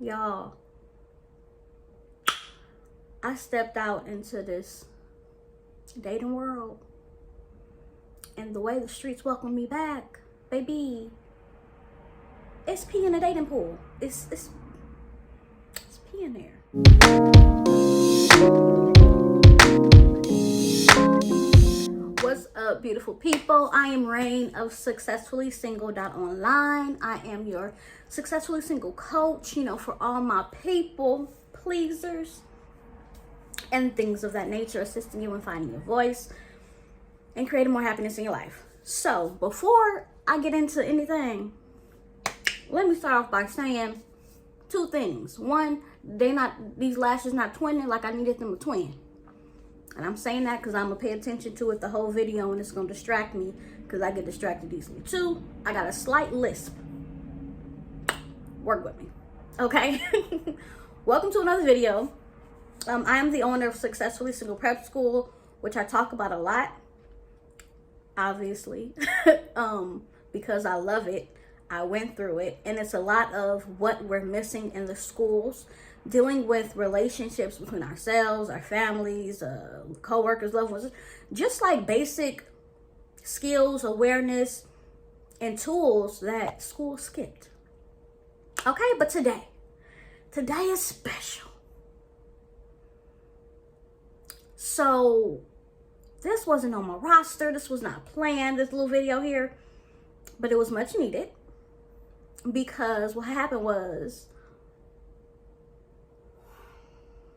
Y'all, I stepped out into this dating world, and the way the streets welcome me back, baby, it's pee in the dating pool. It's pee in there. What's up, beautiful people? I am Rain of SuccessfullySingle.online. I am your Successfully Single coach, for all my people pleasers and things of that nature, assisting you in finding your voice and creating more happiness in your life. So before I get into anything, let me start off by saying two things. One, these lashes not twinning like I needed them to twin. And I'm saying that because I'm going to pay attention to it the whole video, and it's going to distract me because I get distracted easily. Two, I got a slight lisp. Work with me. Okay? Welcome to another video. I am the owner of Successfully Single Prep School, which I talk about a lot, obviously, because I love it. I went through it, and it's a lot of what we're missing in the schools, dealing with relationships between ourselves, our families, co-workers, loved ones, just like basic skills, awareness, and tools that school skipped. Okay, but today is special. So this wasn't on my roster. This was not planned, this little video here, but it was much needed because what happened was,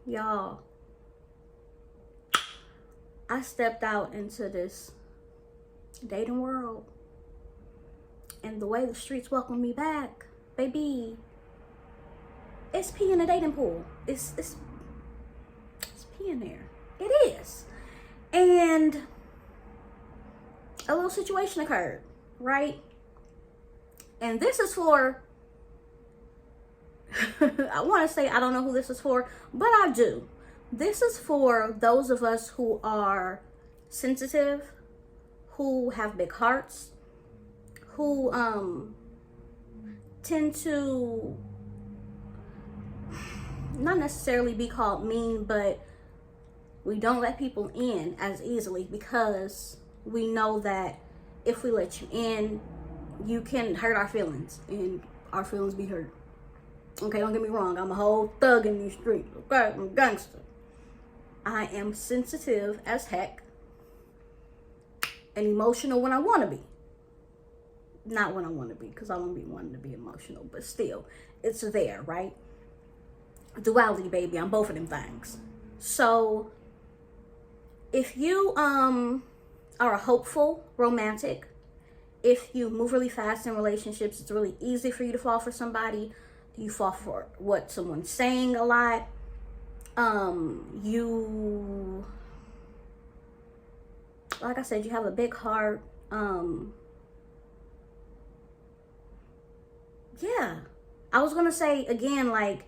y'all, I stepped out into this dating world, and the way the streets welcome me back, baby, it's pee in the dating pool. It's pee in there. It is. And a little situation occurred, right? And this is for, I want to say I don't know who this is for, but I do. This is for those of us who are sensitive, who have big hearts, who tend to not necessarily be called mean, but we don't let people in as easily because we know that if we let you in, you can hurt our feelings, and our feelings be hurt. Okay, don't get me wrong. I'm a whole thug in these streets. Okay, I'm a gangster. I am sensitive as heck and emotional when I want to be. Not when I want to be, because I don't be wanting to be emotional, but still, it's there, right? Duality, baby. I'm both of them things. So if you are a hopeful romantic, if you move really fast in relationships, it's really easy for you to fall for somebody. You fall for what someone's saying a lot. You, like I said, you have a big heart. Yeah, I was gonna say again, like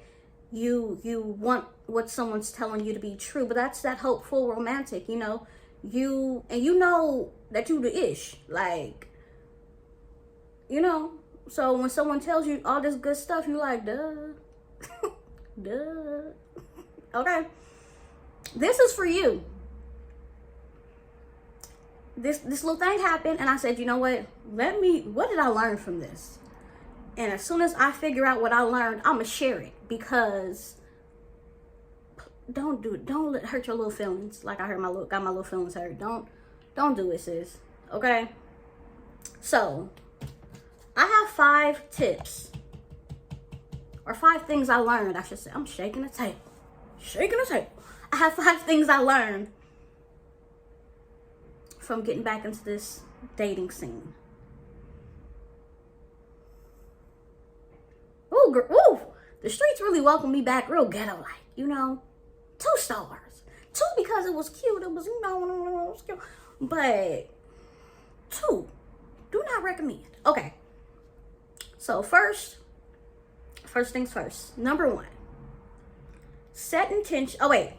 you want what someone's telling you to be true, but that's that hopeful romantic, you know that you the ish, like, so when someone tells you all this good stuff, you like, duh. Duh. Okay, this is for you. This little thing happened, and I said, you know what, what did I learn from this? And as soon as I figure out what I learned, I'm gonna share it, because don't do it. Don't hurt your little feelings. Like I got my little feelings hurt. Don't do it, sis. Okay. So I have 5 tips, or 5 things I learned. I should say. I'm shaking the table. I have 5 things I learned from getting back into this dating scene. Ooh, the streets really welcomed me back real ghetto-like, 2 stars. 2 because it was cute. It was, it was cute. But 2, do not recommend. Okay. So first things first. Number 1, set intention. Oh, wait.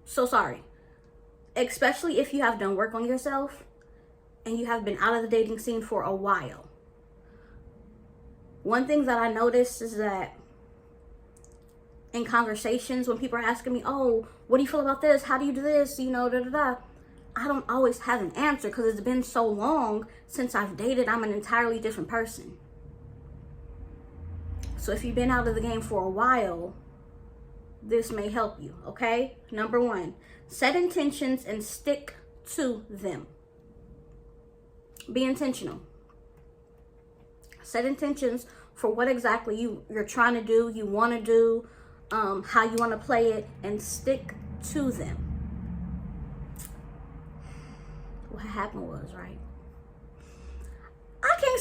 So sorry. Especially if you have done work on yourself and you have been out of the dating scene for a while. One thing that I noticed is that in conversations when people are asking me, oh, what do you feel about this? How do you do this? You know, da da da. I don't always have an answer because it's been so long since I've dated. I'm an entirely different person. So if you've been out of the game for a while, this may help you, okay? Number 1, set intentions and stick to them. Be intentional. Set intentions for what exactly you're trying to do, you want to do, how you want to play it, and stick to them. What happened was, right, I can't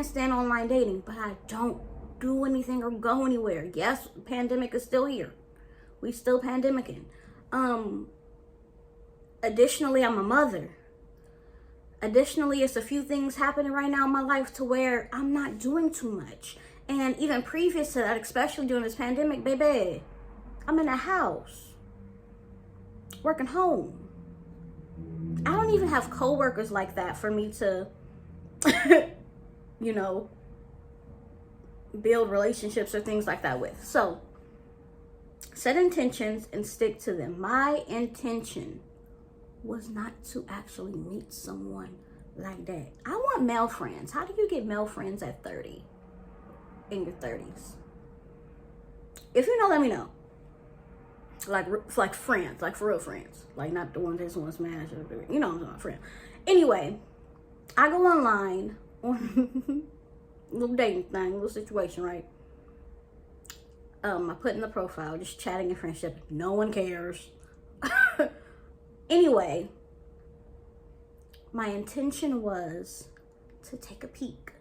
stand online dating, but I don't do anything or go anywhere. Yes, pandemic is still here. We still pandemicking. Additionally, I'm a mother. Additionally, it's a few things happening right now in my life to where I'm not doing too much. And even previous to that, especially during this pandemic, baby, I'm in a house, working home. I don't even have coworkers like that for me to, you know, build relationships or things like that with. So, set intentions and stick to them. My intention was not to actually meet someone like that. I want male friends. How do you get male friends at 30? In your 30s? If you know, let me know. Like friends, like for real friends. Like not the ones that just want to smash or, you know, I'm not friend. Anyway, I go online on little dating thing, little situation, right? I put in the profile, just chatting and friendship. No one cares. Anyway, my intention was to take a peek,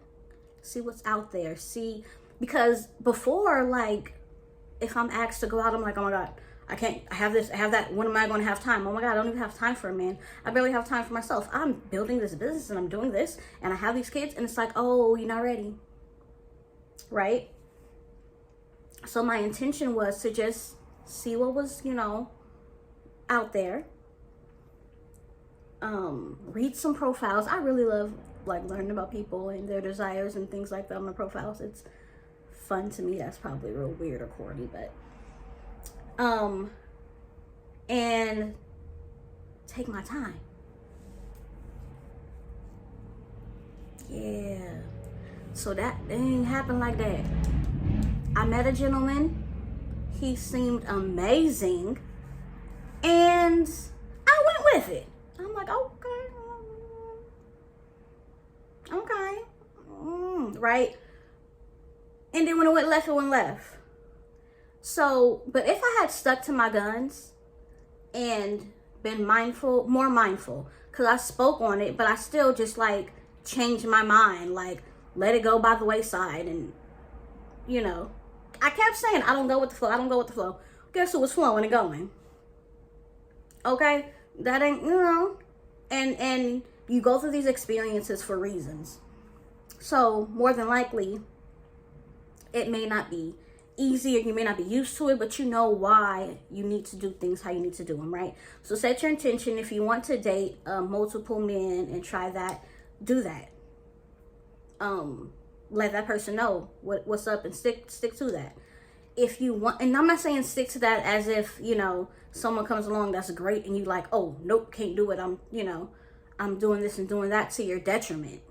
see what's out there, because before, like, if I'm asked to go out, I'm like, oh my God, I can't, I have this, I have that, when am I going to have time? Oh my God, I don't even have time for a man. I barely have time for myself. I'm building this business and I'm doing this and I have these kids, and it's like, oh, you're not ready, right? So my intention was to just see what was, you know, out there. Read some profiles. I really love like learning about people and their desires and things like that on the profiles. It's fun to me. That's probably real weird or corny, but and take my time. Yeah. So that didn't happen like that. I met a gentleman. He seemed amazing, and I went with it. I'm like, okay, right? And then when it went left, it went left. So, but if I had stuck to my guns and been more mindful, because I spoke on it, but I still just like changed my mind, like let it go by the wayside. And, you know, I kept saying, I don't go with the flow. Guess who was flowing and going? Okay? That ain't, you know, and you go through these experiences for reasons. So more than likely, it may not be easy or you may not be used to it, but you know why you need to do things how you need to do them, right? So set your intention. If you want to date multiple men and try that, do that. Let that person know what's up and stick to that. If you want, and I'm not saying stick to that as if, you know, someone comes along that's great and you like, oh, nope, can't do it. I'm doing this and doing that to your detriment.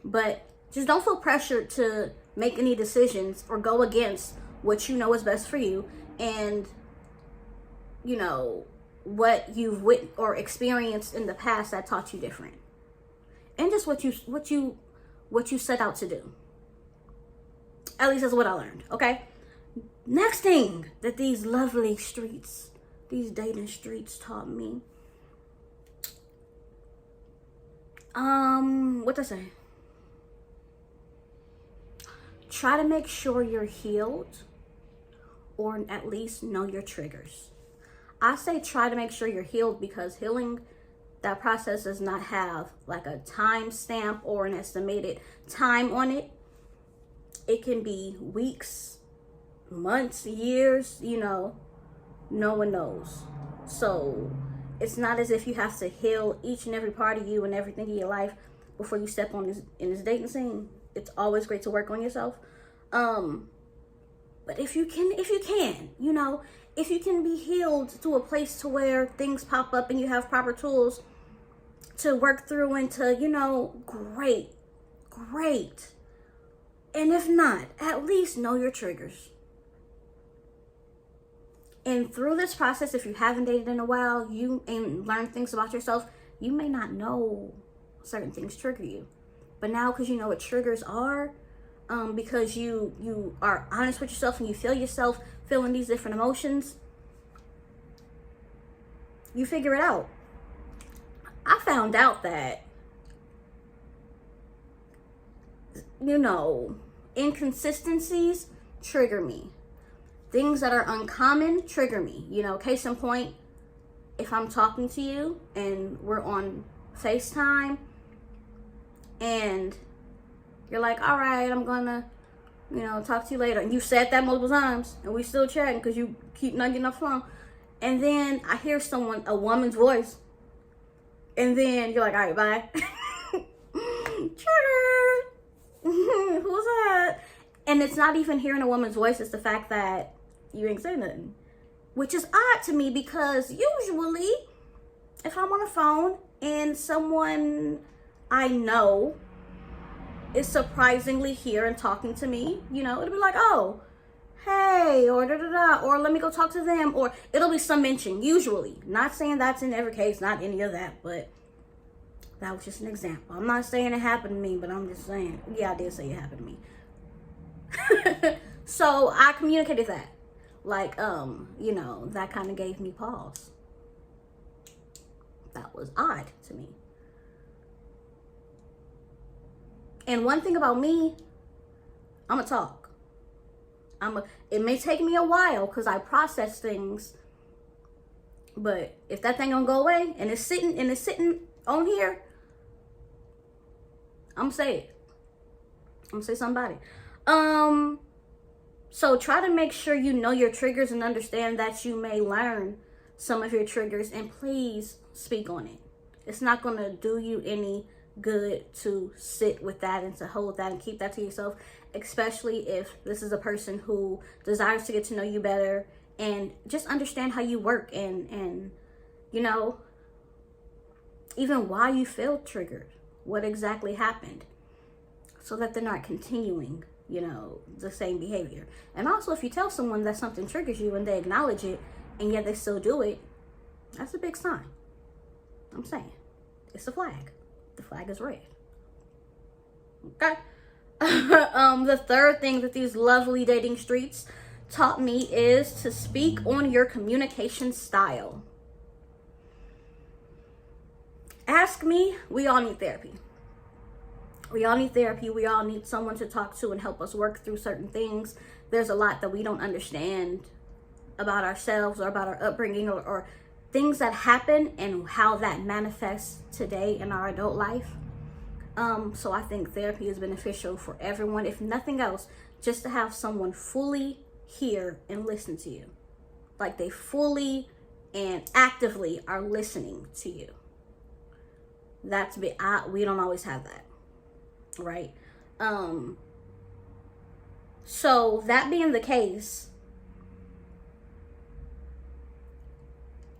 But just don't feel pressured to make any decisions or go against what you know is best for you and, you know, what you've witnessed or experienced in the past that taught you different. And just what you set out to do. At least that's what I learned, okay? Next thing that these lovely streets, these dating streets taught me. What to say? Try to make sure you're healed or at least know your triggers. I say try to make sure you're healed because healing, that process does not have like a time stamp or an estimated time on it. It can be weeks, months, years, you know, no one knows. So it's not as if you have to heal each and every part of you and everything in your life before you step on in this dating scene. It's always great to work on yourself. But if you can, you know, if you can be healed to a place to where things pop up and you have proper tools to work through and to, you know, great. And if not, at least know your triggers. And through this process, if you haven't dated in a while, and learned things about yourself, you may not know certain things trigger you. But now, because you know what triggers are, because you are honest with yourself and you feel yourself feeling these different emotions, you figure it out. I found out that, you know, inconsistencies trigger me. Things that are uncommon trigger me. You know, case in point, if I'm talking to you and we're on FaceTime and you're like, all right, I'm gonna, you know, talk to you later. And you said that multiple times and we still chatting because you keep not getting off the phone. And then I hear a woman's voice. And then you're like, all right, bye. Trigger. Who's that? And it's not even hearing a woman's voice. It's the fact that you ain't saying nothing. Which is odd to me because usually if I'm on a phone and someone I know is surprisingly here and talking to me, you know, it'll be like, oh, hey, or da-da-da, or let me go talk to them, or it'll be some mention, usually. Not saying that's in every case, not any of that, but that was just an example. I'm not saying it happened to me, but I'm just saying, yeah, I did say it happened to me. So I communicated that. Like, you know, that kind of gave me pause. That was odd to me. And one thing about me, I'm gonna talk. It may take me a while because I process things, but if that thing don't go away and it's sitting on here, I'm gonna say it. I'm gonna say somebody. So try to make sure you know your triggers and understand that you may learn some of your triggers, and please speak on it. It's not gonna do you any good to sit with that and to hold that and keep that to yourself, especially if this is a person who desires to get to know you better and just understand how you work and you know, even why you feel triggered, what exactly happened, so that they're not continuing, you know, the same behavior. And also, if you tell someone that something triggers you and they acknowledge it and yet they still do it, that's a big sign. I'm saying, it's a flag. The flag is red. Okay. The third thing that these lovely dating streets taught me is to speak on your communication style. Ask me, we all need therapy. We all need therapy. We all need someone to talk to and help us work through certain things. There's a lot that we don't understand about ourselves or about our upbringing or things that happen and how that manifests today in our adult life. So I think therapy is beneficial for everyone. If nothing else, just to have someone fully hear and listen to you. Like they fully and actively are listening to you. That's big. We don't always have that, right? So that being the case,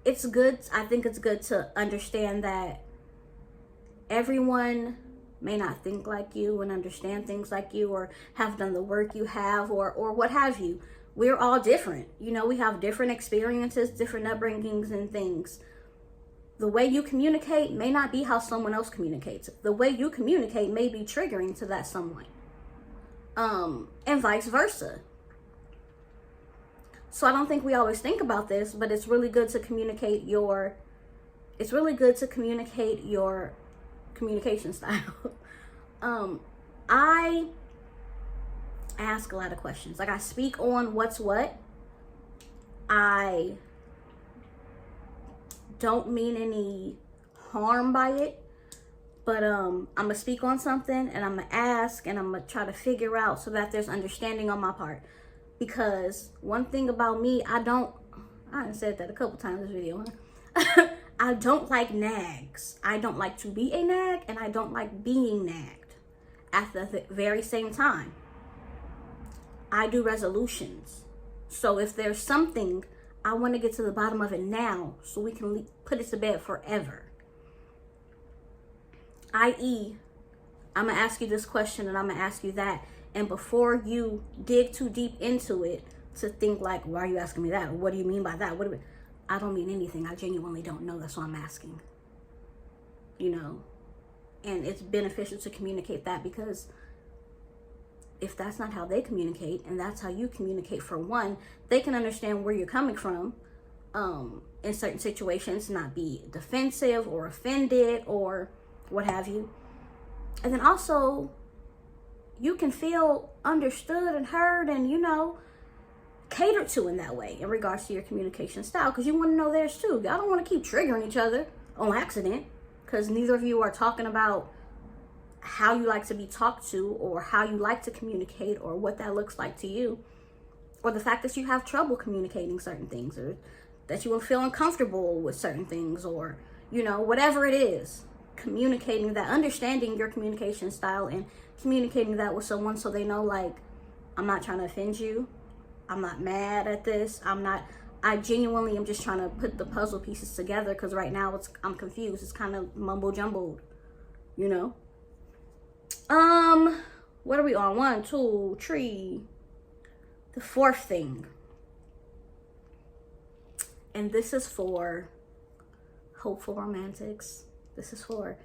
it's good. I think it's good to understand that everyone may not think like you and understand things like you or have done the work you have or what have you. We're all different. You know, we have different experiences, different upbringings and things. The way you communicate may not be how someone else communicates. The way you communicate may be triggering to that someone. And vice versa. So I don't think we always think about this, but it's really good to communicate your communication style. I ask a lot of questions. Like I speak on what's what. I don't mean any harm by it, but I'm gonna speak on something and I'm gonna ask and I'm gonna try to figure out so that there's understanding on my part. Because one thing about me, I done said that a couple times in this video, huh? I don't like nags. I don't like to be a nag, and I don't like being nagged at the very same time. I do resolutions. So if there's something, I want to get to the bottom of it now so we can put it to bed forever. i.e., I'm going to ask you this question and I'm going to ask you that. And before you dig too deep into it to think like, why are you asking me that? Or what do you mean by that? I don't mean anything. I genuinely don't know. That's why I'm asking. You know? And it's beneficial to communicate that, because if that's not how they communicate and that's how you communicate, for one, they can understand where you're coming from in certain situations, not be defensive or offended or what have you. And then also, you can feel understood and heard and, you know, catered to in that way in regards to your communication style, because you want to know theirs too. Y'all don't want to keep triggering each other on accident, because neither of you are talking about how you like to be talked to or how you like to communicate or what that looks like to you, or the fact that you have trouble communicating certain things, or that you will feel uncomfortable with certain things, or, you know, whatever it is. Communicating that, understanding your communication style and communicating that with someone so they know, like, I'm not trying to offend you. I'm not mad at this. I genuinely am just trying to put the puzzle pieces together, because right now I'm confused. It's kind of mumble jumbled, you know? What are we on? 1, 2, 3. The fourth thing. And this is for hopeful romantics. This is for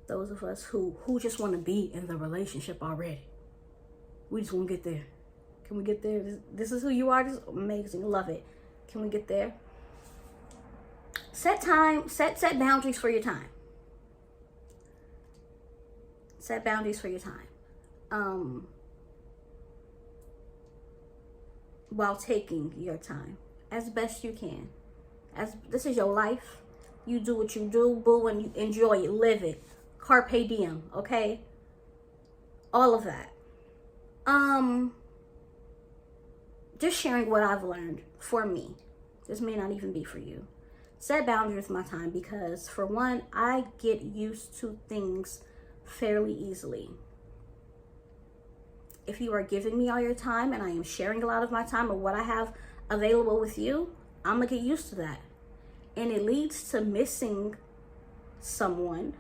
those of us who just want to be in the relationship already. We just want to get there. Can we get there? This is who you are. This is amazing. Love it. Can we get there? Set boundaries for your time. Set boundaries for your time. While taking your time as best you can. As this is your life. You do what you do, boo, and you enjoy it, live it. Carpe diem, okay? All of that. Just sharing what I've learned for me. This may not even be for you. Set boundaries with my time, because for one, I get used to things fairly easily. If you are giving me all your time and I am sharing a lot of my time or what I have available with you, I'm gonna get used to that. And it leads to missing someone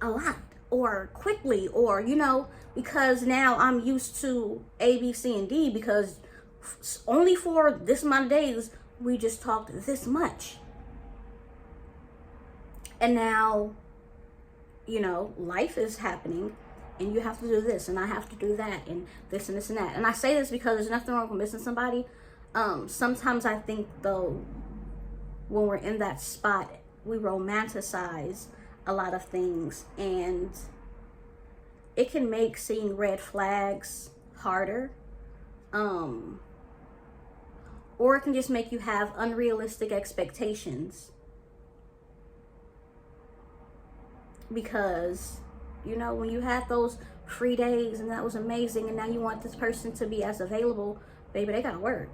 a lot or quickly, or, you know, because now I'm used to A, B, C, and D, because only for this amount of days we just talked this much. And now, you know, life is happening and you have to do this and I have to do that and this and this and that. And I say this because there's nothing wrong with missing somebody. Sometimes I think, though, when we're in that spot, we romanticize a lot of things, and it can make seeing red flags harder. Or it can just make you have unrealistic expectations. Because, you know, when you had those free days and that was amazing, and now you want this person to be as available, baby, they gotta work.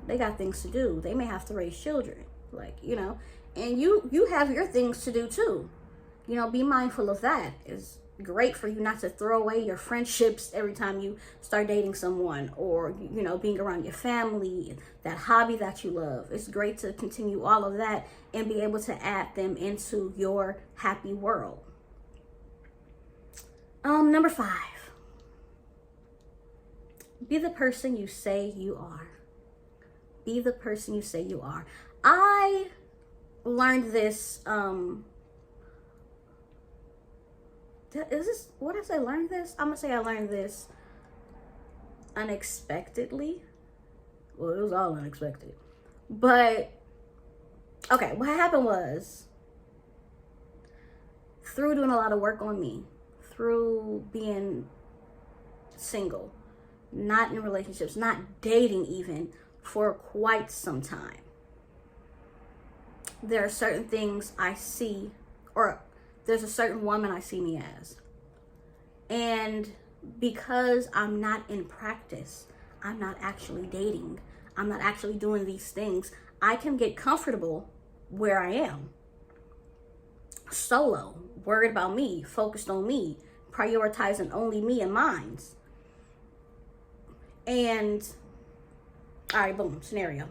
They got things to do. They may have to raise children. Like, you know, and you have your things to do too. You know, be mindful of that. It's great for you not to throw away your friendships every time you start dating someone, or, you know, being around your family, that hobby that you love. It's great to continue all of that and be able to add them into your happy world. Number 5. Be the person you say you are. Be the person you say you are. I learned this, what did I say, learned this? I'm gonna say I learned this unexpectedly. Well, it was all unexpected. But, okay, what happened was, through doing a lot of work on me, through being single, not in relationships, not dating even, for quite some time, there are certain things I see, or there's a certain woman I see me as. And because I'm not in practice, I'm not actually dating, I'm not actually doing these things, I can get comfortable where I am. Solo, worried about me, focused on me, prioritizing only me and mine. And, all right, boom, scenario.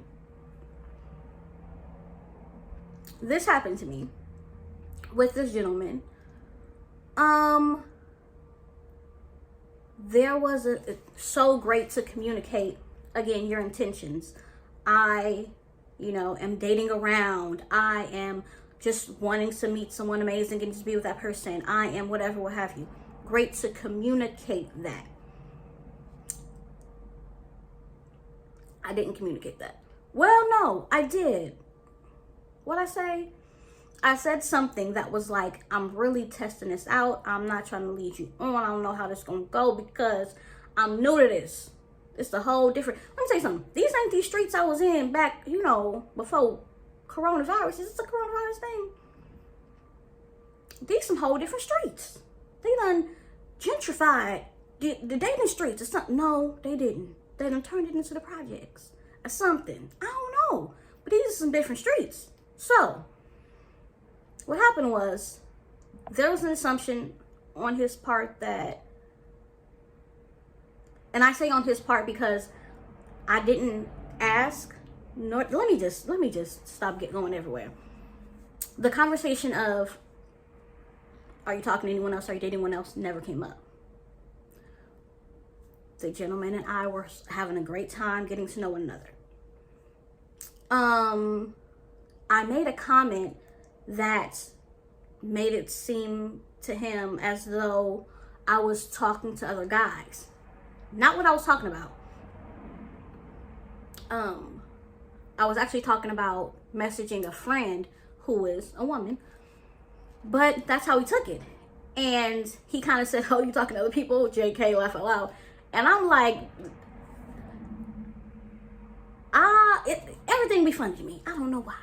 This happened to me with this gentleman. There was it's so great to communicate, again, your intentions. I, am dating around. I am just wanting to meet someone amazing and just be with that person. I am whatever, what have you. Great to communicate that. I didn't communicate that. Well, no, I did. What'd I say? I said something that was like, I'm really testing this out. I'm not trying to lead you on. I don't know how this is going to go because I'm new to this. It's the whole different. Let me tell you something. These ain't these streets I was in back, before coronavirus. Is this a coronavirus thing? These some whole different streets. They done gentrified the dating streets or something. No, they didn't. They done turned it into the projects or something. I don't know. But these are some different streets. So, what happened was, there was an assumption on his part that, and I say on his part because I didn't ask, nor, let me just stop going everywhere. The conversation of, are you talking to anyone else? Are you dating anyone else? Never came up. The gentleman and I were having a great time getting to know one another. I made a comment that made it seem to him as though I was talking to other guys. Not what I was talking about. I was actually talking about messaging a friend who is a woman. But that's how he took it. And he kind of said, oh, you talking to other people? JK, laugh out loud. And I'm like, everything be funny to me. I don't know why.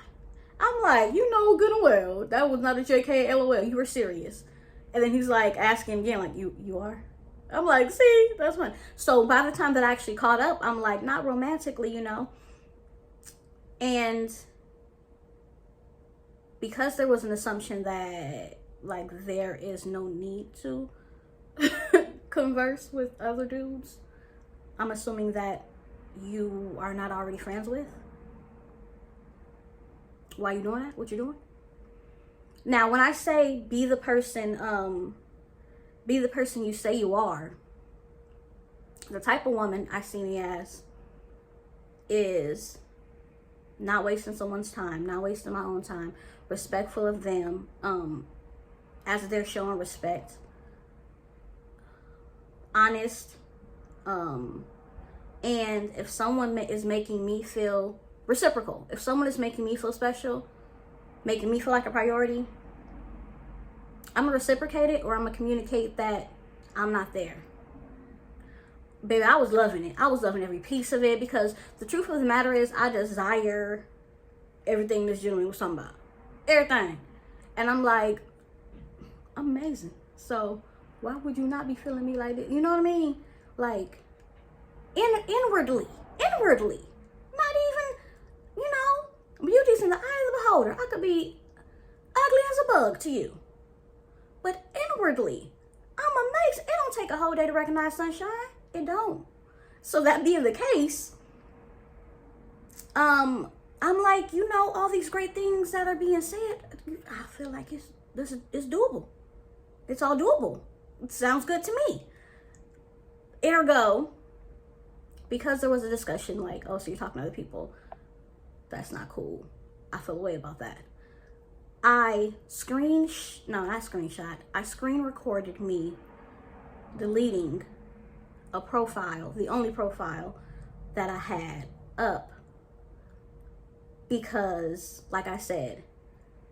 I'm like, good and well, that was not a JK, LOL. You were serious. And then he's like asking again, like, you are? I'm like, see, that's fun. So by the time that I actually caught up, I'm like, not romantically, And because there was an assumption that, like, there is no need to converse with other dudes, I'm assuming that you are not already friends with. Why you doing that? What you doing? Now, when I say be the person you say you are, the type of woman I see me as is not wasting someone's time, not wasting my own time, respectful of them, as they're showing respect, honest, and if someone is making me feel reciprocal, if someone is making me feel special, making me feel like a priority, I'm gonna reciprocate it, or I'm gonna communicate that I'm not there. Baby, I was loving it. I was loving every piece of it, because the truth of the matter is I desire everything this gentleman was talking about. Everything. And I'm like, I'm amazing. So why would you not be feeling me like this? You know what I mean? Like, inwardly. Not even, beauty's in the eye of the beholder. I could be ugly as a bug to you. But inwardly, I'm amazing. It don't take a whole day to recognize sunshine. It don't. So that being the case, I'm like, all these great things that are being said, I feel like it's doable. It's all doable. It sounds good to me. Ergo, because there was a discussion like, oh, so you're talking to other people. That's not cool. I feel a way about that. I screen recorded me deleting a profile, the only profile that I had up, because, like I said,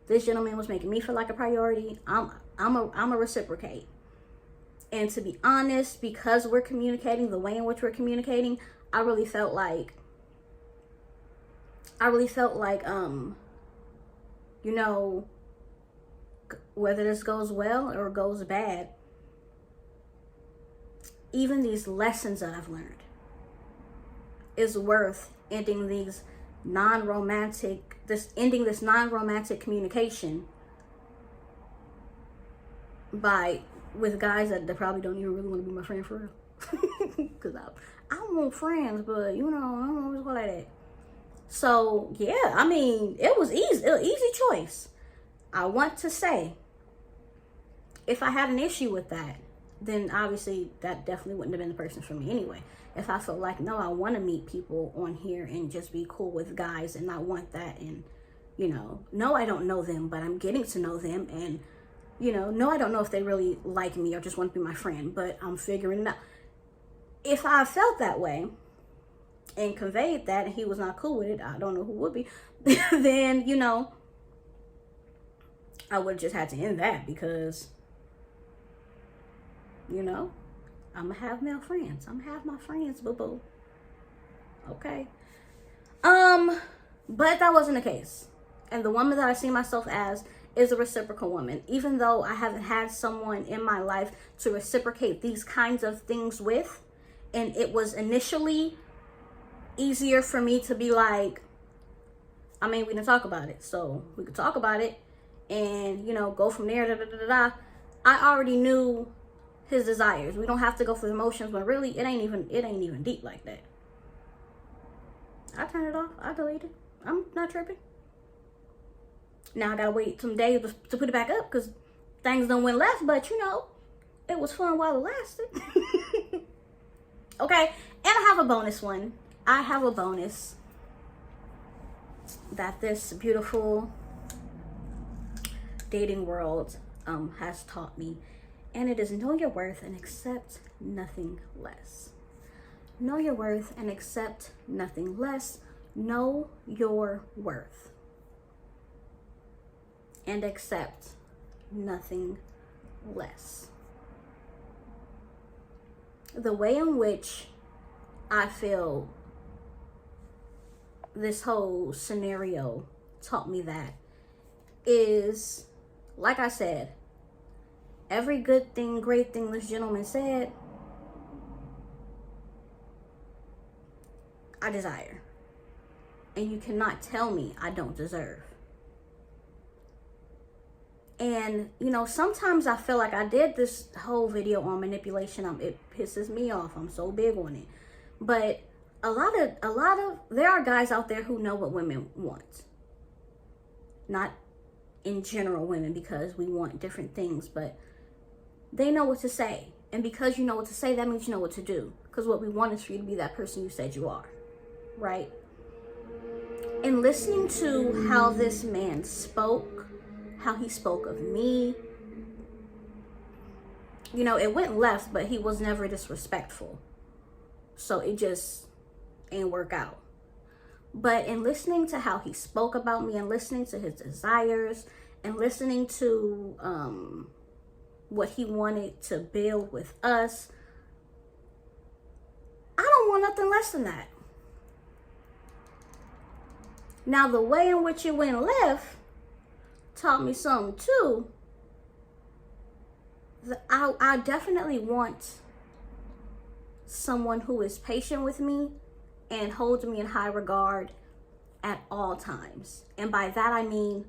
this gentleman was making me feel like a priority. I'm a reciprocate. And to be honest, because we're communicating the way in which we're communicating, I really felt like, whether this goes well or goes bad, even these lessons that I've learned is worth ending this non-romantic communication with guys that probably don't even really want to be my friend for real. Because I want friends, but you know, I don't always go like that. So yeah, I mean, it was easy choice. I want to say, if I had an issue with that, then obviously that definitely wouldn't have been the person for me anyway. If I felt like, no, I want to meet people on here and just be cool with guys, and I want that, and you know, no, I don't know them, but I'm getting to know them, and you know, no, I don't know if they really like me or just want to be my friend, but I'm figuring it out. If I felt that way and conveyed that and he was not cool with it, I don't know who would be, then, you know, I would have just had to end that, because, you know, I'm going to have male friends. I'm going to have my friends, boo-boo. Okay. But that wasn't the case. And the woman that I see myself as is a reciprocal woman. Even though I haven't had someone in my life to reciprocate these kinds of things with, and it was initially easier for me to be like, I mean, we didn't talk about it, so we could talk about it and, you know, go from there, I already knew his desires. We don't have to go through the motions, but really it ain't even deep like that. I turned it off. I deleted it. I'm not tripping. Now I gotta wait some days to put it back up, because things done went left, but you know, it was fun while it lasted. Okay, and I have a bonus one. I have a bonus that this beautiful dating world has taught me, and it is know your worth and accept nothing less. Know your worth and accept nothing less. Know your worth and accept nothing less. The way in which I feel this whole scenario taught me that is, like I said, every good thing, great thing this gentleman said, I desire. And you cannot tell me I don't deserve. And, you know, sometimes I feel like I did this whole video on manipulation. It pisses me off. I'm so big on it. But a lot of, there are guys out there who know what women want. Not in general women, because we want different things, but they know what to say. And because you know what to say, that means you know what to do. Because what we want is for you to be that person you said you are. Right? And listening to how this man spoke, how he spoke of me, you know, it went left, but he was never disrespectful. So it just ain't work out. But in listening to how he spoke about me, and listening to his desires, and listening to what he wanted to build with us, I don't want nothing less than that. Now, the way in which it went left taught me something too. I definitely want someone who is patient with me and holds me in high regard at all times. And by that I mean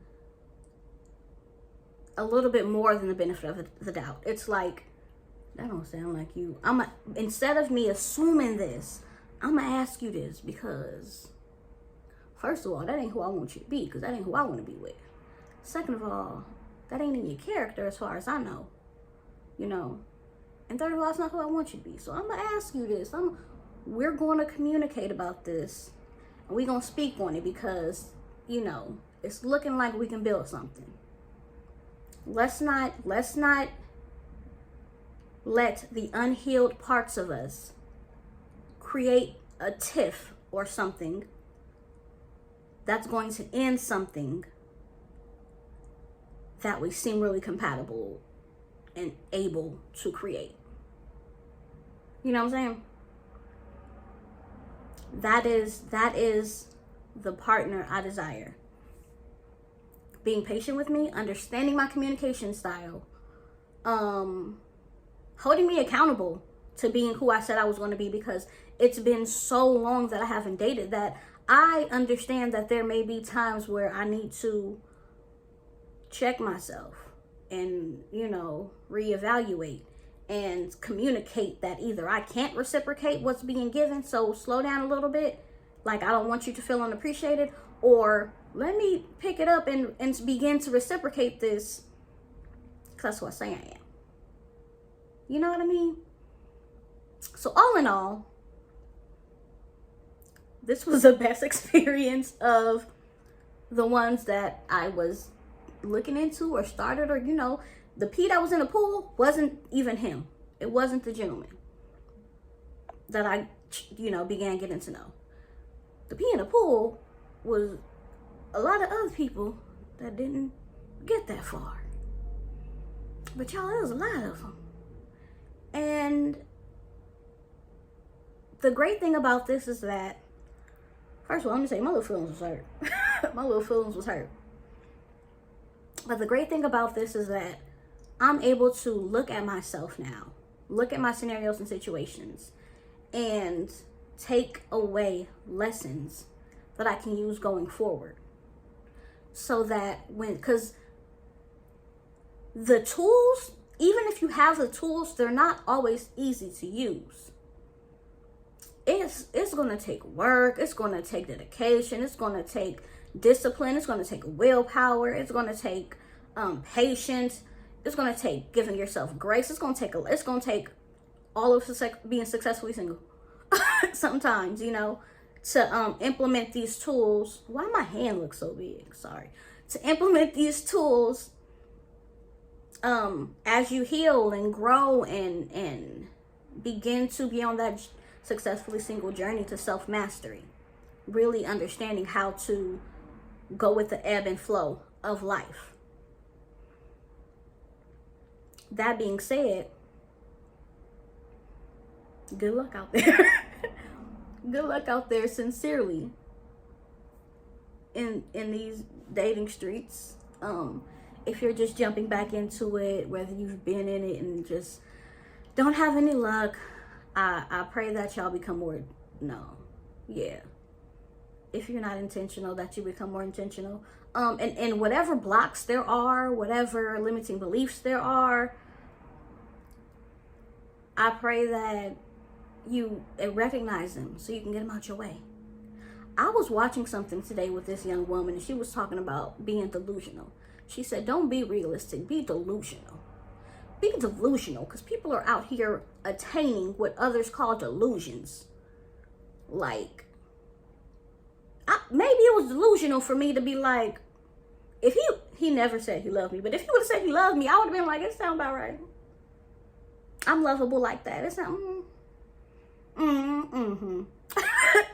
a little bit more than the benefit of the doubt. It's like, that don't sound like you. Instead of me assuming this, I'm gonna ask you this, because first of all, that ain't who I want you to be, because that ain't who I want to be with. Second of all, that ain't in your character as far as I know, you know. And third of all, it's not who I want you to be. So I'm going to ask you this. We're going to communicate about this, and we're going to speak on it, because, you know, it's looking like we can build something. Let's not let the unhealed parts of us create a tiff or something that's going to end something that we seem really compatible and able to create. You know what I'm saying? That is the partner I desire. Being patient with me, understanding my communication style, holding me accountable to being who I said I was going to be, because it's been so long that I haven't dated that I understand that there may be times where I need to check myself and, you know, reevaluate. and communicate that either I can't reciprocate what's being given, so slow down a little bit, like I don't want you to feel unappreciated, or let me pick it up and begin to reciprocate this, because that's what I say I am. You know what I mean? So all in all, this was the best experience of the ones that I was looking into or started, or, you know, the P that was in the pool wasn't even him. It wasn't the gentleman that I, you know, began getting to know. The P in the pool was a lot of other people that didn't get that far. But y'all, there was a lot of them. And the great thing about this is that, first of all, let me say, my little feelings was hurt. My little feelings was hurt. But the great thing about this is that I'm able to look at myself now, look at my scenarios and situations, and take away lessons that I can use going forward. So that because the tools, even if you have the tools, they're not always easy to use. It's going to take work. It's going to take dedication. It's going to take discipline. It's going to take willpower. It's going to take patience. It's going to take giving yourself grace. It's going to take all of being successfully single. Sometimes, you know, to implement these tools. Why my hand looks so big? Sorry. To implement these tools as you heal and grow and begin to be on that successfully single journey to self-mastery, really understanding how to go with the ebb and flow of life. That being said, good luck out there. Good luck out there, sincerely, in these dating streets. If you're just jumping back into it, whether you've been in it and just don't have any luck, I pray that y'all become more, if you're not intentional, that you become more intentional. And whatever blocks there are, whatever limiting beliefs there are, I pray that you recognize them so you can get them out your way. I was watching something today with this young woman, and she was talking about being delusional. She said, don't be realistic, be delusional. Be delusional, because people are out here attaining what others call delusions. Like, maybe it was delusional for me to be like, if he never said he loved me, but if he would have said he loved me, I would have been like, it sounds about right. I'm lovable like that. It sounds,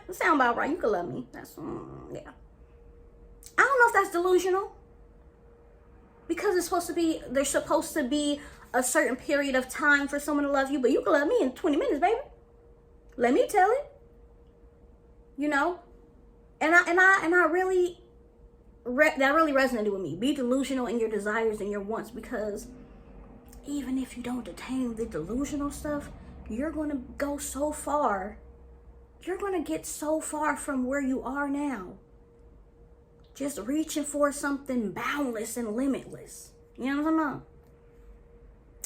it sounds about right. You can love me. That's, yeah. I don't know if that's delusional, because there's supposed to be a certain period of time for someone to love you, but you can love me in 20 minutes, baby. Let me tell it. You know? And I really, that really resonated with me. Be delusional in your desires and your wants, because even if you don't attain the delusional stuff, you're going to go so far. You're going to get so far from where you are now. Just reaching for something boundless and limitless. You know what I'm talking about?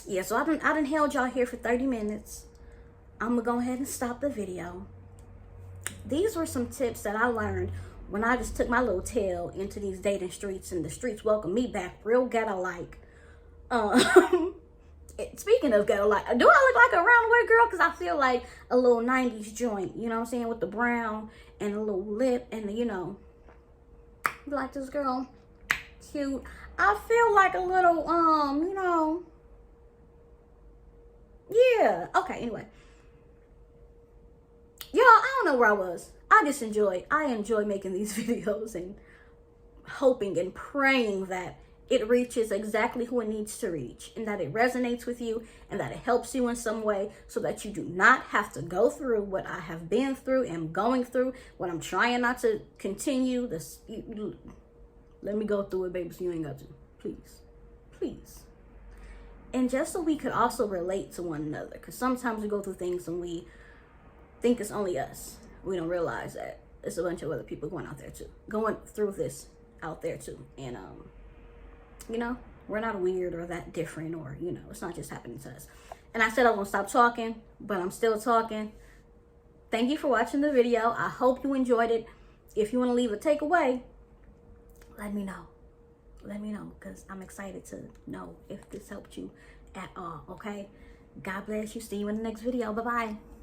Yeah, so I done held y'all here for 30 minutes. I'm going to go ahead and stop the video. These were some tips that I learned when I just took my little tail into these dating streets, and the streets welcomed me back real ghetto-like. Speaking of ghetto-like, do I look like a round-away girl? Because I feel like a little 90s joint, you know what I'm saying? With the brown and a little lip and the, you know, like this girl, cute. I feel like a little, you know, yeah. Okay, anyway. Y'all, I don't know where I was. I enjoy making these videos and hoping and praying that it reaches exactly who it needs to reach, and that it resonates with you, and that it helps you in some way, so that you do not have to go through what I have been through and going through, what I'm trying not to continue. This, let me go through it, baby, so you ain't got to. Please. Please. And just so we could also relate to one another, because sometimes we go through things and we think it's only us. We don't realize that it's a bunch of other people going through this out there too. And you know, we're not weird or that different, or, you know, it's not just happening to us. And I said I was gonna stop talking, but I'm still talking. Thank you for watching the video. I hope you enjoyed it. If you want to leave a takeaway, let me know. Let me know, because I'm excited to know if this helped you at all, okay? God bless you. See you in the next video. Bye-bye.